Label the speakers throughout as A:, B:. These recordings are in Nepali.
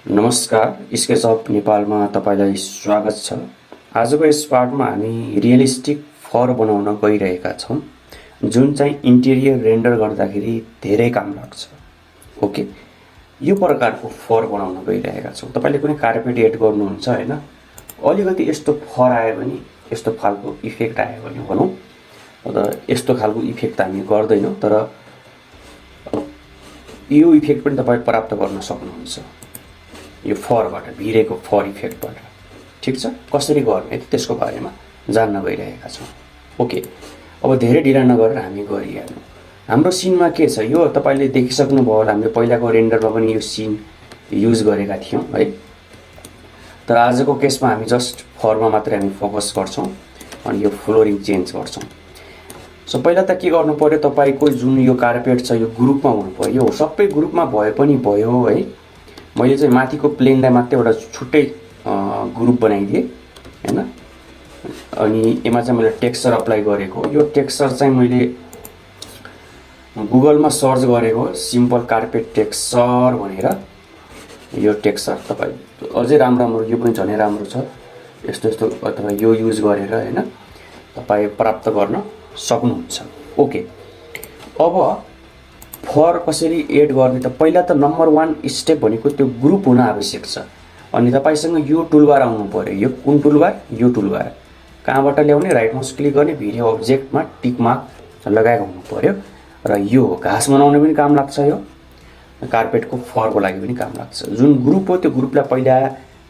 A: नमस्कार, स्केचअप नेपालमा तपाईलाई स्वागत छ। आजको यस पाठमा हामी रियलिस्टिक फर बनाउन गइरहेका छौं, जुन चाहिँ इन्टेरियर रेन्डर गर्दाखेरि धेरै काम लाग्छ। ओके, यो प्रकारको फर बनाउन गइरहेका छौं। तपाईले कुनै कार्पेट एड गर्नुहुन्छ हैन, अलिकति यस्तो फर आयो भने, यस्तो खालको इफेक्ट आयो भने भनौं, तर यस्तो खालको इफेक्ट हामी गर्दैनौं, तर यो इफेक्ट पनि तपाईले प्राप्त गर्न सक्नुहुन्छ यो फरबाट, भिरेको फर इफेक्टबाट। ठीक छ, कसरी गर्ने त्यसको बारेमा जान्न गइरहेका छौं। ओके, अब धेरै ढिला नगरेर हामी गरिहालौं। हाम्रो सिनमा के छ यो तपाईले देखिसक्नु भयो होला। हामीले पहिलाको रेन्डरमा पनि यो सिन युज गरेका थियौं है, तर आजको केसमा हामी जस्ट फरमा मात्रै हामी फोकस गर्छौं अनि यो फ्लोरिङ चेन्ज गर्छौं। सो पहिला त के गर्नु पर्यो, तपाईको जुन यो कार्पेट छ यो ग्रुपमा हुनु पर्यो। यो सबै ग्रुपमा भए पनि भयो है। मैले चाहिँ माथिको प्लेनलाई मात्रै एउटा छुट्टै ग्रुप बनाइदिए हैन, अनि यसमा चाहिँ मैले टेक्सचर अप्लाई गरेको। यो टेक्सचर चाहिँ मैले गुगलमा सर्च गरेको, सिम्पल कार्पेट टेक्सचर भनेर। यो टेक्सचर तपाई अझै राम्रो यो पनि झनै राम्रो छ। यस्तो यस्तो अथवा यो युज गरेर हैन तपाई प्राप्त गर्न सक्नुहुन्छ। ओके, अब फर कसरी एड गर्ने त पहिला त नम्बर 1 स्टेप भनेको त्यो ग्रुप हुन आवश्यक छ। अनि तपाईसँग यो टुलबार आउनु पर्यो। यो कुन टुलबार? यो टुलबार। कहाँबाट ल्याउने? राइट माउस क्लिक गर्ने, भिडियो अब्जेक्टमा टिक मार्क लगाएको हुनु पर्यो। र यो घाँस बनाउने पनि काम लाग्छ, यो कार्पेटको फरको लागि पनि काम लाग्छ। जुन ग्रुप हो त्यो ग्रुपलाई पहिला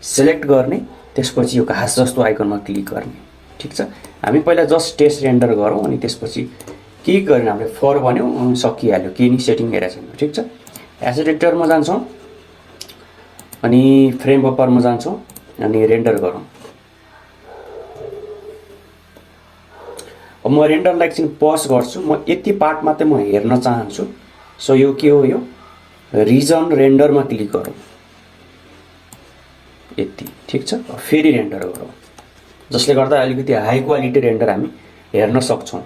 A: सिलेक्ट गर्ने, त्यसपछि यो घाँस जस्तो आइकनमा क्लिक गर्ने। ठीक छ, हामी पहिला जस्ट टेस्ट रेन्डर गरौँ अनि त्यसपछि के गर्ने, हामीले फर भन्यौं अनि सकिहाल्यो, के नि सेटिङ हेरेको छैन। ठीक छ, एसेट एडिटरमा जान्छौं अनि फ्रेम बफरमा जान्छौं अनि रेन्डर गरौँ। अब म रेन्डरलाई एकछिन पज गर्छु। म यति पार्ट मात्रै म हेर्न चाहन्छु। सो यो के हो, यो रिजन रेन्डरमा क्लिक गरौँ यति। ठीक छ, फेरि रेन्डर गरौँ, जसले गर्दा अलिकति हाई क्वालिटी रेन्डर हामी हेर्न सक्छौं।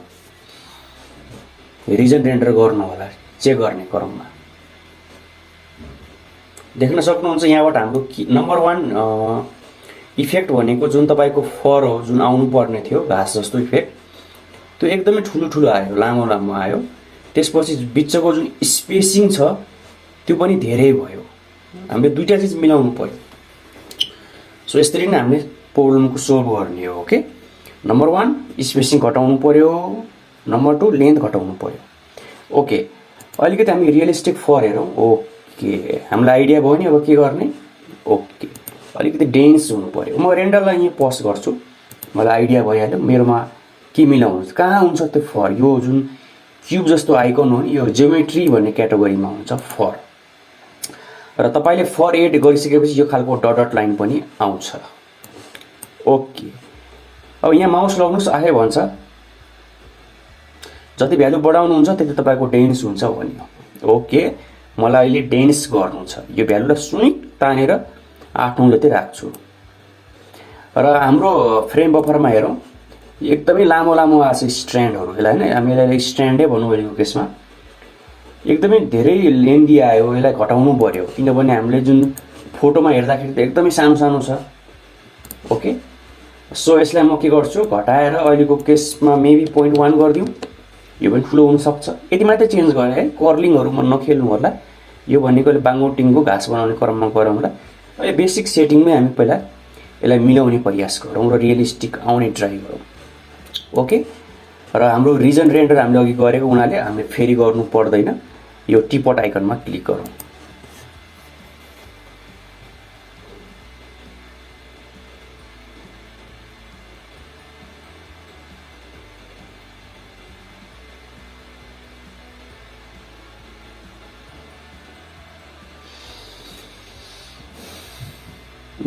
A: रिजन रेन्डर गर्नु होला, चेक गर्ने क्रममा देख्न सक्नुहुन्छ यहाँबाट हाम्रो नम्बर 1 इफेक्ट भनेको जुन तपाईको फर हो, जुन आउनु पर्ने थियो घाँस जस्तो इफेक्ट, त्यो एकदमै ठुलो आयो, लामो लामो आयो। त्यसपछि बिचको जुन स्पेसिङ छ त्यो पनि धेरै भयो। हामीले दुईटा चीज मिलाउनु पर्यो। सो यसरी नै हामीले प्रब्लमको सोल्भ गर्ने हो। ओके, नम्बर 1 स्पेसिङ घटाउनु पर्यो, नम्बर 2 लेन्थ घटाउनु पर्यो। ओके, अलिकति हामी रियलिस्टिक फर हेरौँ। ओके, हामीलाई आइडिया भयो नि अब के गर्ने। ओके, अलिकति डेन्स हुनु पर्यो। म रेन्डरलाई यहाँ पज गर्छु, मलाई आइडिया भइहाल्यो मेरोमा के मिलाउनु, कहाँ हुन्छ त्यो फर। यो जुन क्युब जस्तो आइकन हो नि, यो जियोमेट्री भन्ने क्याटेगोरीमा हुन्छ फर। र तपाईले फर एड गरिसकेपछि यो खालको डट लाइन पनि आउँछ। ओके, अब यहाँ माउस लगाउनुस्, आए भन्छ। जति भ्यालु बढाउनुहुन्छ त्यति तपाईको डेन्स हुन्छ भन्यो। ओके, मलाई अहिले डेन्स गर्नु छ। यो भ्यालुलाई सुनिक तानेर 8-9 जति राख्छु। र हाम्रो फ्रेम बफरमा हेरौँ, एकदमै लामो लामो आछ स्ट्र्यान्डहरु। यसलाई हैन हामीले स्ट्र्यान्डै भन्नु भनेको केसमा एकदमै धेरै लेन्दी आयो। यसलाई घटाउनु पर्यो, किनभने हामीले जुन फोटोमा हेर्दाखेरि त एकदमै सानो सानो छ। ओके, सो यसलाई म के गर्छु, घटाएर अहिलेको केसमा मेबी 0.1 गरिदिउँ। यो पनि ठुलो हुन सक्छ। यति मात्रै चेन्ज गरे है, कर्लिङहरुमा नखेल्नु होला। यो भनेको बाङोटिङको घाँस बनाउने क्रममा गरौँला। अहिले बेसिक सेटिङमै हामी पहिला यसलाई मिलाउने प्रयास गरौँ र रियलिस्टिक आउने ट्राई गरौँ। ओके, र हाम्रो रिजन रेन्डर हामीले अघि गरेको हुनाले हामीले फेरि गर्नु पर्दैन। यो टिपट आइकनमा क्लिक गरौँ।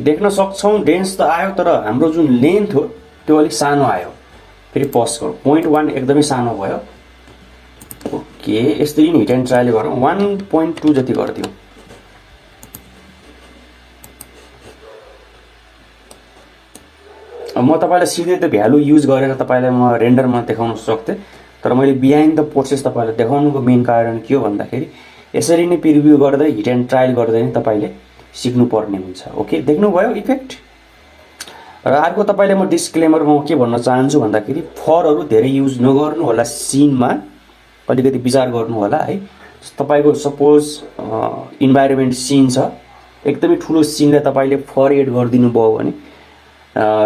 A: देख्न सक्छौं डेन्स त आयो, तर हाम्रो जुन लेन्थ हो त्यो अलि सानो आयो। फेरि पज गरौँ, 0.1 एकदमै सानो भयो। ओके, यसरी नि हिट एन्ड ट्रायल गरौँ, 1.2 जति गरिदिउँ। म तपाईलाई सिधै त भ्यालु युज गरेर तपाईलाई म रेन्डरमा देखाउन सक्थे, तर मैले बिहाइन्ड द प्रोसेस तपाईलाई देखाउनुको मेन कारण के हो भन्दाखेरि यसरी नै प्रिभ्यू गर्दै हिट एन्ड ट्रायल गर्दै नै तपाईले सिक्नुपर्ने हुन्छ। ओके, देख्नुभयो इफेक्ट। र अर्को तपाईलाई म डिस्क्लेमरमा के भन्न चाहन्छु भन्दाखेरि फरहरू धेरै युज नगर्नु होला, सिनमा अलिकति विचार गर्नु होला है। तपाईको सपोज इन्भाइरोमेन्ट सिन छ, एकदमै ठुलो सिनलाई तपाईले फर एड गरिदिनु भयो भने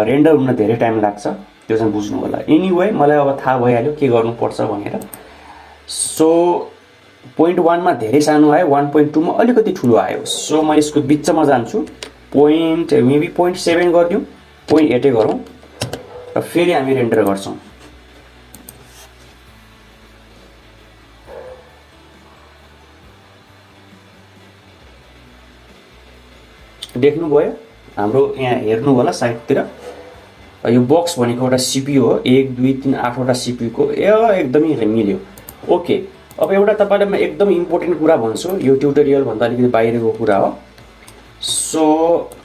A: रेन्डर हुन धेरै टाइम लाग्छ, त्यो चाहिँ बुझ्नु होला। एनीवे मलाई अब थाहा भइहाल्यो के गर्नुपर्छ भनेर। सो पोइन्ट 1 मा धेरै सानो आयो, 1.2 मा अलिकति ठुलो आयो। सो म यसको बिचमा जान्छु, पोइन्ट मेबी 0.7 गरिदिउँ, 0.8 गरौँ र फेरि हामी रेन्डर गर्छौँ। देख्नुभयो हाम्रो यहाँ हेर्नु होला साइडतिर, यो बक्स भनेको एउटा सीपीयू हो, 1 2 3 8 वटा सीपीयू को एकदमै मिल्यो। ओके, अब एउटा तपाईलाई म एकदम इम्पोर्टेन्ट कुरा भन्छु, यो ट्युटोरियल भन्दा अलिकति बाहिरको कुरा हो। सो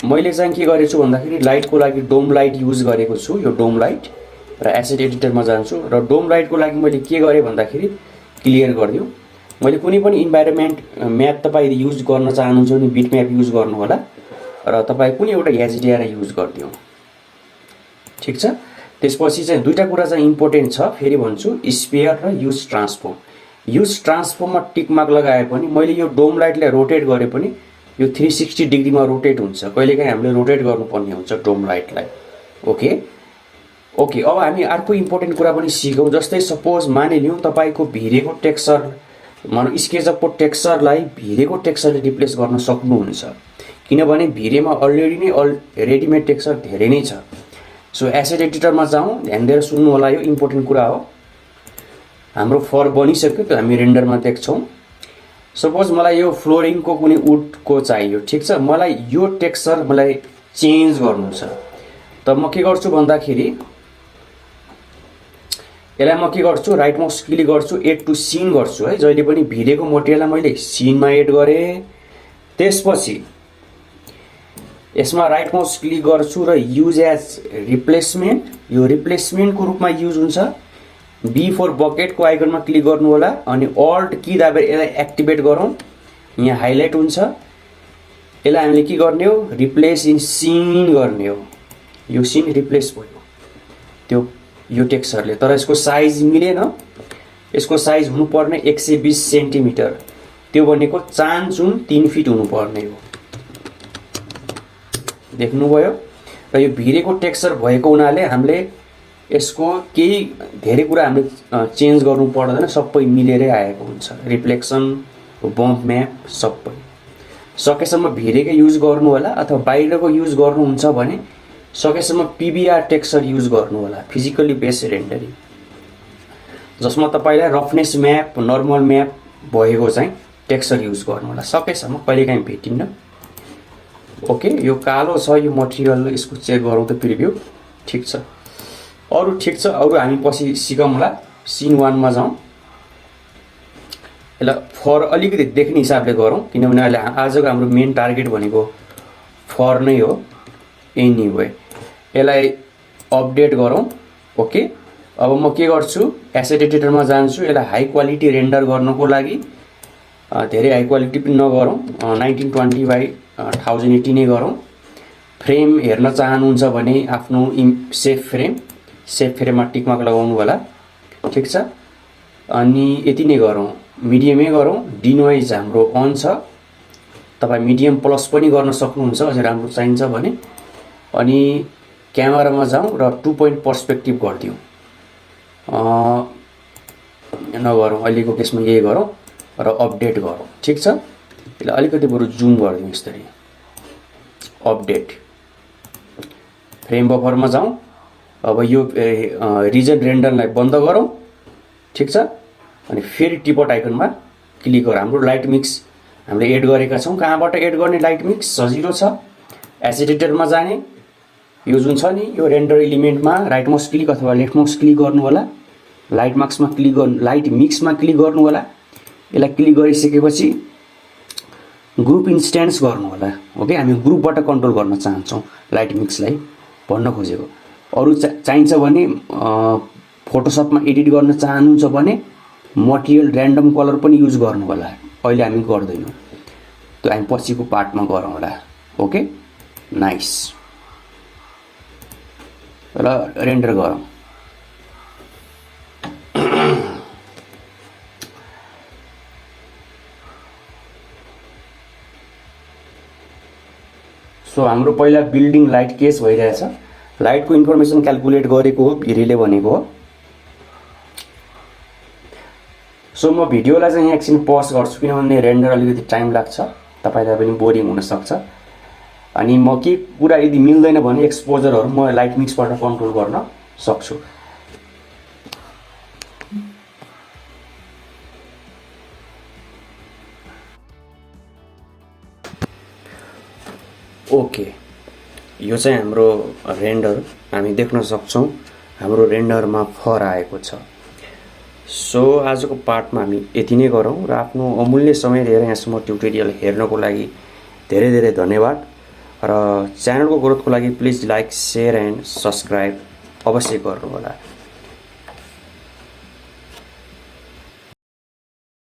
A: मैले चाहिँ के गरेछु भन्दाखेरि लाइटको लागि डोम लाइट युज गरेको छु, यो डोम लाइट, र एसेट एडिटरमा जान्छु र डोम लाइटको लागि मैले के गरेँ भन्दाखेरि क्लियर गरिदिउँ। मैले कुनै पनि इन्भाइरोमेन्ट म्याप तपाईले युज गर्न चाहनुहुन्छ भने बिट म्याप युज गर्नु होला र तपाई कुनै एउटा एचडिआर युज गरिदिउँ, ठीक छ। त्यसपछि चाहिँ दुईटा कुरा चाहिँ इम्पोर्टेन्ट छ, फेरि भन्छु, स्पेयर र युज ट्रान्सफर्म। युज ट्रान्सफर्ममा टिक मार्क लगाए पनि मैले यो डोम लाइटलाई रोटेट गरे पनि यो 360 डिग्रीमा रोटेट हुन्छ, कहिलेकाहीँ हामीले रोटेट गर्नुपर्ने हुन्छ डोम लाइटलाई। ओके ओके, अब हामी अर्को इम्पोर्टेन्ट कुरा पनि सिकौँ। जस्तै सपोज मानिलिउँ तपाईको भिरेको टेक्सचर, मानौ स्केचअपको टेक्सचरलाई भिरेको टेक्सचरले रिप्लेस गर्न सक्नुहुन्छ, किनभने भिरेमा अलरेडी नै रेडिमेड टेक्सचर धेरै नै छ। सो एसेट एडिटरमा जाउँ, ध्यान दिएर सुन्नु होला, यो इम्पोर्टेन्ट कुरा हो। हाम्रो फर बनिसक्यो, त्यो हामी रेन्डरमा देख्छौँ। सपोज मलाई यो फ्लोरिङको कुनै वुडको चाहियो, ठीक छ, मलाई यो टेक्सचर मलाई चेन्ज गर्नु छ, त म के गर्छु भन्दाखेरि यसलाई म के गर्छु, राइट माउस क्लिक गर्छु, एड टु सिन गर्छु है। जहिले पनि भिरेको मटेरियललाई मैले सिनमा एड गरेँ, त्यसपछि यसमा राइट माउस क्लिक गर्छु र युज एज रिप्लेसमेन्ट, यो रिप्लेसमेन्टको रूपमा युज हुन्छ। बी फर बकेटको आइकनमा क्लिक गर्नु होला अनि अल्ट की दाबेर यसलाई एक्टिभेट गरौँ, यहाँ हाइलाइट हुन्छ। यसलाई हामीले के गर्ने हो, रिप्लेस इन सिन गर्ने हो। यो सिन रिप्लेस भयो त्यो यो टेक्सचरले, तर यसको साइज मिलेन। यसको साइज हुनुपर्ने 120 सेन्टिमिटर, त्यो भनेको चान्चुन 3 फिट हुनुपर्ने हो। देख्नुभयो, र यो भिरेको टेक्सचर भएको हुनाले हामीले यसको केही धेरै कुरा हामीले चेन्ज गर्नु पर्दैन, सबै मिलेरै आएको हुन्छ। रिफ्लेक्सन, बम्प म्याप सबै सकेसम्म भिरेकै युज गर्नु होला, अथवा बाहिरको युज गर्नुहुन्छ भने सकेसम्म पीबीआर टेक्सचर युज गर्नु होला, फिजिकली बेस्ड रेन्डरिङ, जसमा तपाईलाई रफनेस म्याप, नर्मल म्याप भएको चाहिँ टेक्सचर युज गर्नु होला, सकेसम्म कहिलेकाहीँ भेटिन्न। ओके, यो कालो छ यो मटेरियल, यसको चेक गरौँ त प्रिभ्यू, ठीक छ। अरु ठीक छ, अरु हामी पछि सिकौँला। सिन 1 मा जाउँ, यसलाई फर अलिकति देख्ने हिसाबले गरौँ, किनभने अहिले आजको हाम्रो मेन टार्गेट भनेको फर नै हो। एनीवे यसलाई अपडेट गरौँ। ओके, अब म के गर्छु, एसेट एडिटरमा जान्छु, यसलाई हाई क्वालिटी रेन्डर गर्नको लागि धेरै हाई क्वालिटी पनि नगरौँ, 1920 बाइ 1080 नै गरौँ। फ्रेम हेर्न चाहनुहुन्छ भने आफ्नो सेफ फ्रेममा टिक मार्क लगाउनु होला, ठीक छ। अनि यति नै गरौँ, मिडियमै गरौँ। डिनोइज हाम्रो अन छ, तपाईँ मिडियम प्लस पनि गर्न सक्नुहुन्छ अझै राम्रो चाहिन्छ भने। अनि क्यामेरामा जाउँ र 2 पोइन्ट पर्सपेक्टिभ गरिदिउँ, नगरौँ अहिलेको केसमा, यही गरौँ र अपडेट गरौँ, ठीक छ। यसलाई अलिकति बरु जुम गरिदिउँ यसरी, अपडेट। फ्रेम बफरमा जाउँ, अब यो रिजन रेन्डरलाई बन्द गरौँ, ठीक छ। अनि फेरि टिपट आइकनमा क्लिक गरौँ। हाम्रो लाइट मिक्स हामीले एड गरेका छौँ, कहाँबाट एड गर्ने लाइट मिक्स सजिलो छ, एसेट एडिटरमा जाने, यो जुन छ नि यो रेन्डर एलिमेन्टमा राइट माउस क्लिक अथवा लेफ्ट माउस क्लिक गर्नु होला, लाइट मिक्समा क्लिक गर्नु, लाइट मिक्समा क्लिक गर्नु होला। यसलाई क्लिक गरिसकेपछि ग्रुप इन्स्टेन्स गर्नु होला। ओके, हामी ग्रुपबाट कन्ट्रोल गर्न चाहन्छौँ लाइट मिक्सलाई भन्न खोजेको। अरु चाहिन्छ भने फोटोसपमा एडिट गर्न चाहनुहुन्छ भने मटेरियल र्यान्डम कलर पनि युज गर्नु होला, अहिले हामी गर्दैनौँ, त्यो हामी पछिको पार्टमा गरौँ होला। ओके नाइस र रेन्डर गरौँ सो हाम्रो पहिला बिल्डिङ लाइट केस भइरहेछ लाइटको इन्फर्मेसन क्याल्कुलेट गरेको हो भिरीले भनेको हो सो म भिडियोलाई चाहिँ यहाँ एकछिन पज गर्छु किनभने रेन्डर अलिकति टाइम लाग्छ तपाईलाई पनि बोरिङ हुन सक्छ अनि म के कुरा यदि मिल्दैन भने एक्सपोजरहरु म लाइट मिक्सबाट कन्ट्रोल गर्न सक्छु ओके यो चाहिँ हाम्रो रेन्डर हामी देख्न सक्छौं हाम्रो रेन्डरमा फर आएको छ सो आजको पार्टमा हामी यति नै गरौँ र आफ्नो अमूल्य समय दिएर यहाँसम्म ट्युटोरियल हेर्नको लागि धेरै धेरै धन्यवाद र च्यानलको ग्रोथको लागि please like share and subscribe अवश्य गर्नु होला